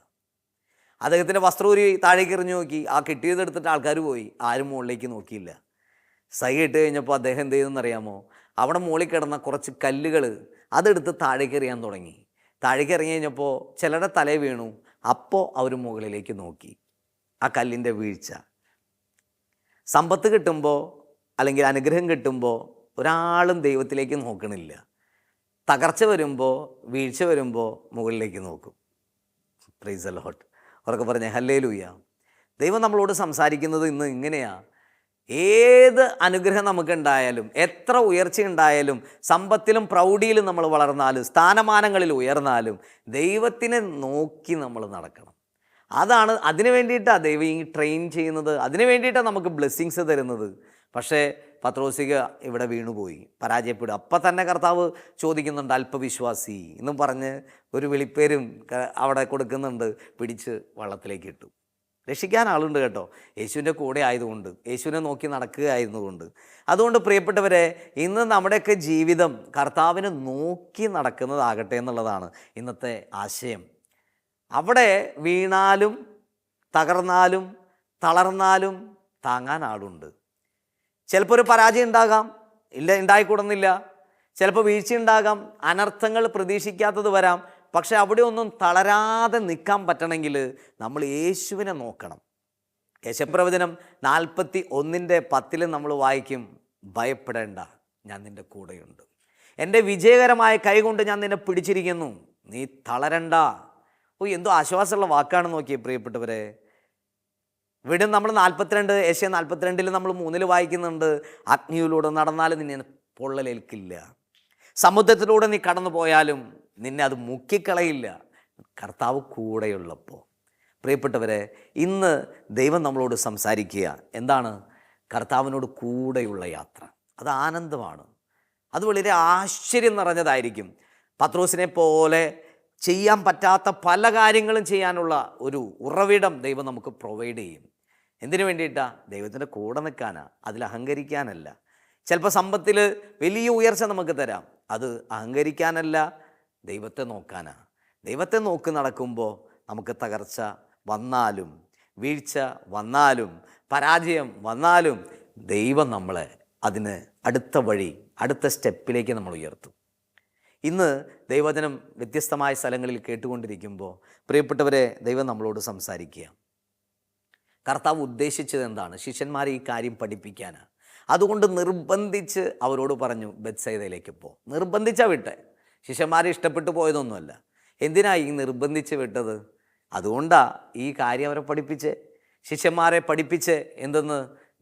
അദ്ദേഹത്തിൻ്റെ വസ്ത്രൂരി താഴേക്ക് എറിഞ്ഞു നോക്കി, ആ കിട്ടിയതെടുത്തിട്ട് ആൾക്കാർ പോയി, ആരും മുകളിലേക്ക് നോക്കിയില്ല. സൈ ഇട്ട് കഴിഞ്ഞപ്പോൾ അദ്ദേഹം എന്ത് ചെയ്തെന്നറിയാമോ? അവിടെ മുകളിൽ കിടന്ന കുറച്ച് കല്ലുകൾ അതെടുത്ത് താഴേക്ക് എറിയാൻ തുടങ്ങി. താഴേക്ക് ഇറങ്ങി കഴിഞ്ഞപ്പോൾ ചിലരുടെ തലേ വീണു. അപ്പോൾ അവർ മുകളിലേക്ക് നോക്കി. ആ കല്ലിൻ്റെ വീഴ്ച. സമ്പത്ത് കിട്ടുമ്പോൾ അല്ലെങ്കിൽ അനുഗ്രഹം കിട്ടുമ്പോൾ ഒരാളും ദൈവത്തിലേക്ക് നോക്കണില്ല. തകർച്ച വരുമ്പോൾ, വീഴ്ച വരുമ്പോൾ മുകളിലേക്ക് നോക്കും. Praise the Lord. അവർക്ക് പറഞ്ഞേ ഹല്ലേലൂയ. ദൈവം നമ്മളോട് സംസാരിക്കുന്നത് ഇന്ന് ഇങ്ങനെയാണ്. ഏത് അനുഗ്രഹം നമുക്കുണ്ടായാലും, എത്ര ഉയർച്ച ഉണ്ടായാലും, സമ്പത്തിലും പ്രൗഢിയിലും നമ്മൾ വളർന്നാലും, സ്ഥാനമാനങ്ങളിൽ ഉയർന്നാലും ദൈവത്തിനെ നോക്കി നമ്മൾ നടക്കണം. അതിന് വേണ്ടിയിട്ടാണ് ദൈവം ഈ ട്രെയിൻ ചെയ്യുന്നത്, അതിന് വേണ്ടിയിട്ടാണ് നമുക്ക് ബ്ലെസ്സിങ്സ് തരുന്നത്. പക്ഷേ പത്രോസിക ഇവിടെ വീണുപോയി, പരാജയപ്പെടുക. അപ്പം തന്നെ കർത്താവ് ചോദിക്കുന്നുണ്ട്, അല്പവിശ്വാസി എന്നും പറഞ്ഞ് ഒരു വിളിപ്പേരും അവിടെ കൊടുക്കുന്നുണ്ട്. പിടിച്ച് വള്ളത്തിലേക്ക് ഇട്ടു. രക്ഷിക്കാൻ ആളുണ്ട് കേട്ടോ, യേശുവിൻ്റെ കൂടെ ആയതുകൊണ്ട്, യേശുവിനെ നോക്കി നടക്കുകയായിരുന്നുകൊണ്ട്. അതുകൊണ്ട് പ്രിയപ്പെട്ടവരെ, ഇന്ന് നമ്മുടെയൊക്കെ ജീവിതം കർത്താവിനെ നോക്കി നടക്കുന്നതാകട്ടെ എന്നുള്ളതാണ് ഇന്നത്തെ ആശയം. അവിടെ വീണാലും തകർന്നാലും തളർന്നാലും താങ്ങാൻ ആളുണ്ട്. ചിലപ്പോൾ ഒരു പരാജയം ഉണ്ടാകാം, ഉണ്ടായിക്കൂടുന്നില്ല. ചിലപ്പോൾ വീഴ്ച ഉണ്ടാകാം, അനർത്ഥങ്ങൾ പ്രതീക്ഷിക്കാത്തത് വരാം. പക്ഷെ അവിടെ ഒന്നും തളരാതെ നിൽക്കാൻ പറ്റണമെങ്കിൽ നമ്മൾ യേശുവിനെ നോക്കണം. യേശുപ്രവചനം 41:10 നമ്മൾ വായിക്കും, ഭയപ്പെടേണ്ട, ഞാൻ നിൻ്റെ കൂടെയുണ്ട്. എൻ്റെ വിജയകരമായ കൈകൊണ്ട് ഞാൻ നിന്നെ പിടിച്ചിരിക്കുന്നു, നീ തളരണ്ട. എന്തോ ആശ്വാസമുള്ള വാക്കാണ്. നോക്കിയേ പ്രിയപ്പെട്ടവരെ. ഇവിടെ നമ്മൾ 42 ഏഷ്യ 42 നമ്മൾ 3 വായിക്കുന്നുണ്ട്, അഗ്നിയിലൂടെ നടന്നാലും നിന്നെ പൊള്ളലേൽക്കില്ല, സമുദ്രത്തിലൂടെ നീ കടന്നു പോയാലും നിന്നെ അത് മുക്കിക്കളയില്ല, കർത്താവ് കൂടെയുള്ളപ്പോൾ. പ്രിയപ്പെട്ടവരെ, ഇന്ന് ദൈവം നമ്മളോട് സംസാരിക്കുക എന്താണ്? കർത്താവിനോട് കൂടെയുള്ള യാത്ര. അത് ആനന്ദമാണ്, അത് വളരെ ആശ്ചര്യം നിറഞ്ഞതായിരിക്കും. പത്രോസിനെ പോലെ ചെയ്യാൻ പറ്റാത്ത പല കാര്യങ്ങളും ചെയ്യാനുള്ള ഒരു ഉറവിടം ദൈവം നമുക്ക് പ്രൊവൈഡ് ചെയ്യും. എന്തിനു വേണ്ടിയിട്ടാണ്? ദൈവത്തിൻ്റെ കൂടെ നിൽക്കാനാണ്, അതിൽ അഹങ്കരിക്കാനല്ല. ചിലപ്പോൾ സമ്പത്തിൽ വലിയ ഉയർച്ച നമുക്ക് തരാം, അത് അഹങ്കരിക്കാനല്ല, ദൈവത്തെ നോക്കാനാണ്. ദൈവത്തെ നോക്കി നടക്കുമ്പോൾ നമുക്ക് തകർച്ച വന്നാലും, വീഴ്ച വന്നാലും, പരാജയം വന്നാലും ദൈവം നമ്മളെ അതിന് അടുത്ത വഴി, അടുത്ത സ്റ്റെപ്പിലേക്ക് നമ്മൾ ഉയർത്തും. ഇന്ന് ദൈവവചനം വ്യത്യസ്തമായ സ്ഥലങ്ങളിൽ കേട്ടുകൊണ്ടിരിക്കുമ്പോൾ പ്രിയപ്പെട്ടവരെ, ദൈവം നമ്മളോട് സംസാരിക്കുക. കർത്താവ് ഉദ്ദേശിച്ചത് എന്താണ്? ശിഷ്യന്മാരെ ഈ കാര്യം പഠിപ്പിക്കാനാണ്. അതുകൊണ്ട് നിർബന്ധിച്ച് അവരോട് പറഞ്ഞു, ബെത്സയിദയിലേക്ക് പോ. നിർബന്ധിച്ചാ വിട്ടെ, ശിഷ്യന്മാരെ ഇഷ്ടപ്പെട്ടു പോയതൊന്നുമല്ല. എന്തിനാ ഈ നിർബന്ധിച്ച് വിട്ടത്? അതുകൊണ്ടാണ് ഈ കാര്യം അവരെ പഠിപ്പിച്ച്, ശിഷ്യന്മാരെ പഠിപ്പിച്ച് എന്തെന്ന്?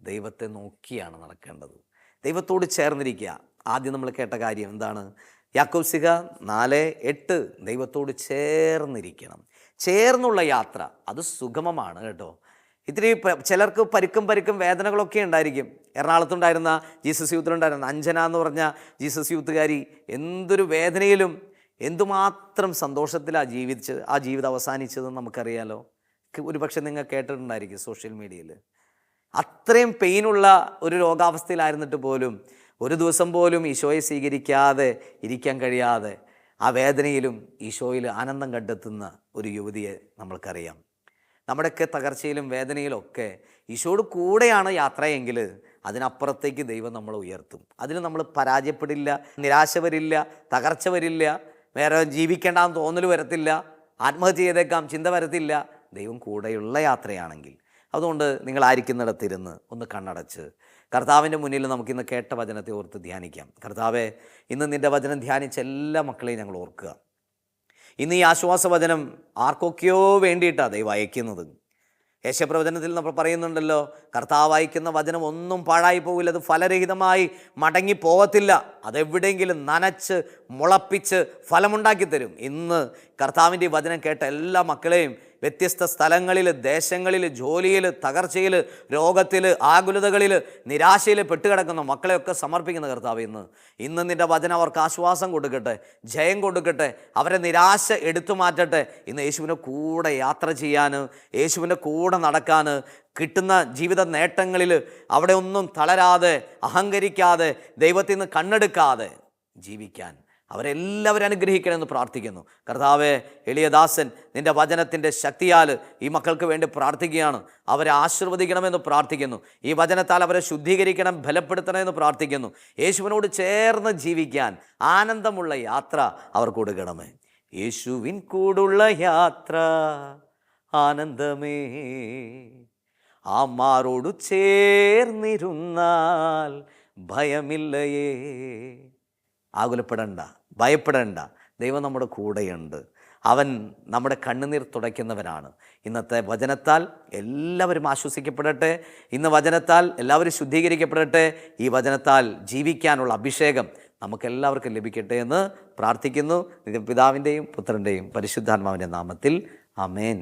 ദൈവത്തെ നോക്കിയാണ് നടക്കേണ്ടത്, ദൈവത്തോട് ചേർന്നിരിക്കുക. ആദ്യം നമ്മൾ കേട്ട കാര്യം എന്താണ്? യാക്കോബ് 4:8 ദൈവത്തോട് ചേർന്നിരിക്കണം. ചേർന്നുള്ള യാത്ര അത് സുഗമമാണ് കേട്ടോ. ഇത്തിരി ചിലർക്ക് പരിക്കും വേദനകളൊക്കെ ഉണ്ടായിരിക്കും. എറണാകുളത്തുണ്ടായിരുന്ന ജീസസ് യൂത്തിലുണ്ടായിരുന്ന അഞ്ജന എന്ന് പറഞ്ഞ ജീസസ് യൂത്തുകാരി എന്തൊരു വേദനയിലും എന്തുമാത്രം സന്തോഷത്തിലാണ് ആ ജീവിതം അവസാനിച്ചതെന്ന് നമുക്കറിയാലോ. ഒരുപക്ഷെ നിങ്ങൾ കേട്ടിട്ടുണ്ടായിരിക്കും സോഷ്യൽ മീഡിയയിൽ. അത്രയും പെയിനുള്ള ഒരു രോഗാവസ്ഥയിലായിരുന്നിട്ട് പോലും ഒരു ദിവസം പോലും ഈശോയെ സ്വീകരിക്കാതെ ഇരിക്കാൻ കഴിയാതെ ആ വേദനയിലും ഈശോയിൽ ആനന്ദം കണ്ടെത്തുന്ന ഒരു യുവതിയെ നമ്മൾക്കറിയാം. നമ്മുടെയൊക്കെ തകർച്ചയിലും വേദനയിലും ഒക്കെ ഈശോയോട് കൂടെയാണ് യാത്രയെങ്കിൽ അതിനപ്പുറത്തേക്ക് ദൈവം നമ്മളെ ഉയർത്തും. അതിന് നമ്മൾ പരാജയപ്പെടില്ല, നിരാശ വരില്ല, തകർച്ച വരില്ല, വേറെ ജീവിക്കേണ്ടെന്ന് തോന്നൽ വരത്തില്ല, ആത്മഹത്യ ചെയ്തേക്കാം ചിന്ത വരത്തില്ല. ദൈവം കൂടെയുള്ള യാത്രയാണെങ്കിൽ. അതുകൊണ്ട് നിങ്ങളായിരിക്കുന്നിടത്തിരുന്ന് ഒന്ന് കണ്ണടച്ച് കർത്താവിൻ്റെ മുന്നിൽ നമുക്കിന്ന് കേട്ട വചനത്തെ ഓർത്ത് ധ്യാനിക്കാം. കർത്താവെ, ഇന്ന് നിൻ്റെ വചനം ധ്യാനിച്ച എല്ലാ മക്കളെയും ഞങ്ങൾ ഓർക്കുക. ഇന്ന് ഈ ആശ്വാസവചനം ആർക്കൊക്കെയോ വേണ്ടിയിട്ടാണ് ദൈവം അയക്കുന്നത്. യേശയ്യാപ്രവചനത്തിൽ നമ്മൾ പറയുന്നുണ്ടല്ലോ, കർത്താവ് അയക്കുന്ന വചനം ഒന്നും പാഴായി പോകില്ല, അത് ഫലരഹിതമായി മടങ്ങി പോകത്തില്ല, അതെവിടെയെങ്കിലും നനച്ച് മുളപ്പിച്ച് ഫലമുണ്ടാക്കി തരും. ഇന്ന് കർത്താവിൻ്റെ ഈ വചനം കേട്ട എല്ലാ മക്കളെയും വ്യത്യസ്ത സ്ഥലങ്ങളിൽ, ദേശങ്ങളിൽ, ജോലിയിൽ, തകർച്ചയിൽ, രോഗത്തിൽ, ആകുലതകളിൽ, നിരാശയിൽ പെട്ടുകിടക്കുന്ന മക്കളെയൊക്കെ സമർപ്പിക്കുന്ന കർത്താവ് ഇന്ന് നിൻ്റെ വചനം അവർക്ക് ആശ്വാസം കൊടുക്കട്ടെ, ജയം കൊടുക്കട്ടെ, അവരെ നിരാശ എടുത്തു മാറ്റട്ടെ. ഇന്ന് യേശുവിൻ്റെ കൂടെ യാത്ര ചെയ്യാൻ, യേശുവിൻ്റെ കൂടെ നടക്കാൻ, കിട്ടുന്ന ജീവിത നേട്ടങ്ങളിൽ അവിടെ ഒന്നും തളരാതെ, അഹങ്കരിക്കാതെ, ദൈവത്തിൽ നിന്ന് കണ്ണെടുക്കാതെ ജീവിക്കാൻ അവരെല്ലാവരും അനുഗ്രഹിക്കണമെന്ന് പ്രാർത്ഥിക്കുന്നു. കർത്താവെ, എളിയദാസൻ നിൻ്റെ വചനത്തിൻ്റെ ശക്തിയാൽ ഈ മക്കൾക്ക് വേണ്ടി പ്രാർത്ഥിക്കുകയാണ്. അവരെ ആശീർവദിക്കണമെന്ന് പ്രാർത്ഥിക്കുന്നു. ഈ വചനത്താൽ അവരെ ശുദ്ധീകരിക്കണം, ബലപ്പെടുത്തണമെന്ന് പ്രാർത്ഥിക്കുന്നു. യേശുവിനോട് ചേർന്ന് ജീവിക്കാൻ ആനന്ദമുള്ള യാത്ര അവർ കൊടുക്കണമേ. യേശുവിൻ കൂടുള്ള യാത്ര ആനന്ദമേ, ആമാരോട് ചേർന്നിരുന്നാൽ ഭയമില്ലയേ. ആകുലപ്പെടണ്ട, ഭയപ്പെടേണ്ട, ദൈവം നമ്മുടെ കൂടെയുണ്ട്. അവൻ നമ്മുടെ കണ്ണുനീർ തുടയ്ക്കുന്നവനാണ്. ഇന്നത്തെ വചനത്താൽ എല്ലാവരും ആശ്വസിക്കപ്പെടട്ടെ. ഇന്ന് വചനത്താൽ എല്ലാവരും ശുദ്ധീകരിക്കപ്പെടട്ടെ. ഈ വചനത്താൽ ജീവിക്കാനുള്ള അഭിഷേകം നമുക്കെല്ലാവർക്കും ലഭിക്കട്ടെ എന്ന് പ്രാർത്ഥിക്കുന്നു. പിതാവിൻ്റെയും പുത്രൻ്റെയും പരിശുദ്ധാത്മാവിൻ്റെ നാമത്തിൽ ആമേൻ.